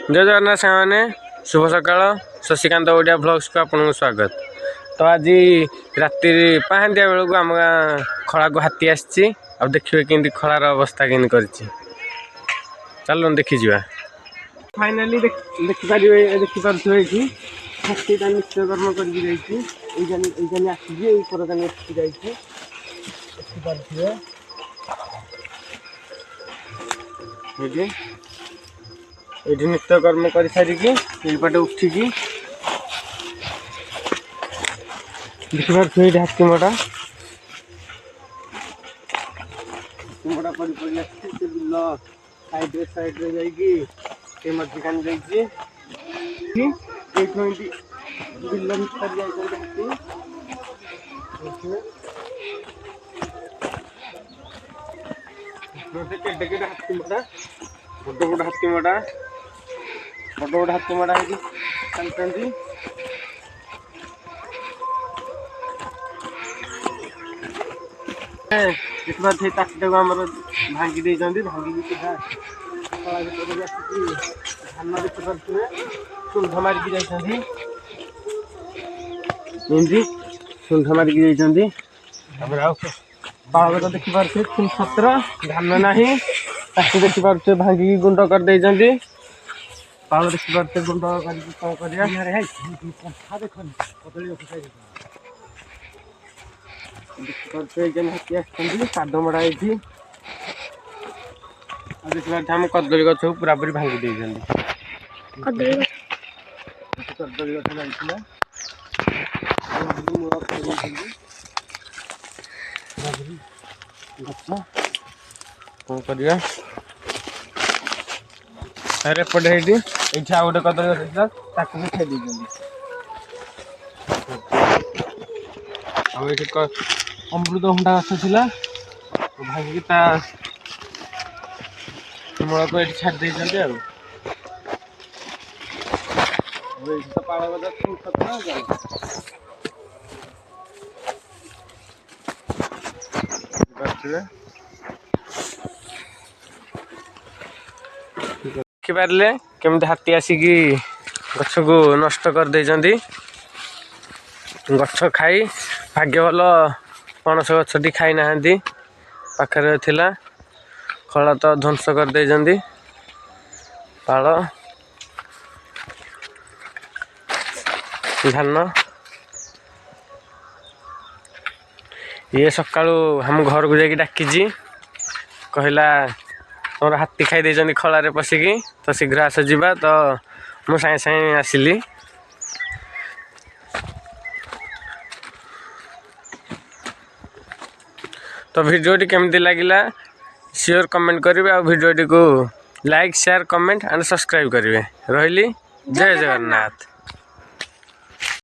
जय जगन्नाथ सामने शुभ सकाल शशिकांत ओडिया ब्लॉग्स को आपको स्वागत। तो आज राति पहांदिया बेलू आम गाँ खला को हाथी आसी देखिए कि खलार अवस्था के चलो देखी जा फाइनाली देखिपारे देखिपे हाथीटा निश्चय कर्म करके ये नित्य कर्म कर सारिकी पटे उठिकी देखिपे हाथीमटा हाथीमटा पड़ पड़ बिल साइड्रे जाइए मझिकान जाइए बिल हाथी हाथीमटा बड़ बड़ हाथीमटा बड़ बड़ हाथीमटा चलती ताकटा को आम भांगी भांगी सीधा धान देखिपे सुंठ मारिकी जाइए सुंठ मारिकी जाइए पाल तो देखिपे छत्र धान ना देखिपे भांगी गुंड कर पाल देखिपे गुंड देखिपे हाथी आद मड़ा देखिए आम कदली गछ को पूरा पूरी भांगी कदली गछ जाइए कौन करिया अरे पड़े ये गोटे कदली गछ भी खाई अमृतभंडा गछ था भांगी मूल को ये छाड़ पाड़ देखिपारे केमती हाथी आसिकी गछ को नष्ट कर गछ खाई भाग्य भल पणस गछटी खाई ना पाखे थिला खला तो ध्वंस कर पाल धान ये सकाळु हम घर को जाकि डाकी कहला तुम हाथी खाई दे खलारे पशिकी तो शीघ्र आस जा तो मु सागे सागे आसिली। तो वीडियोटी केमती लगिला श्योर कमेंट करेंगे और वीडियोटी को like share comment and subscribe करेंगे। रही जय जगन्नाथ।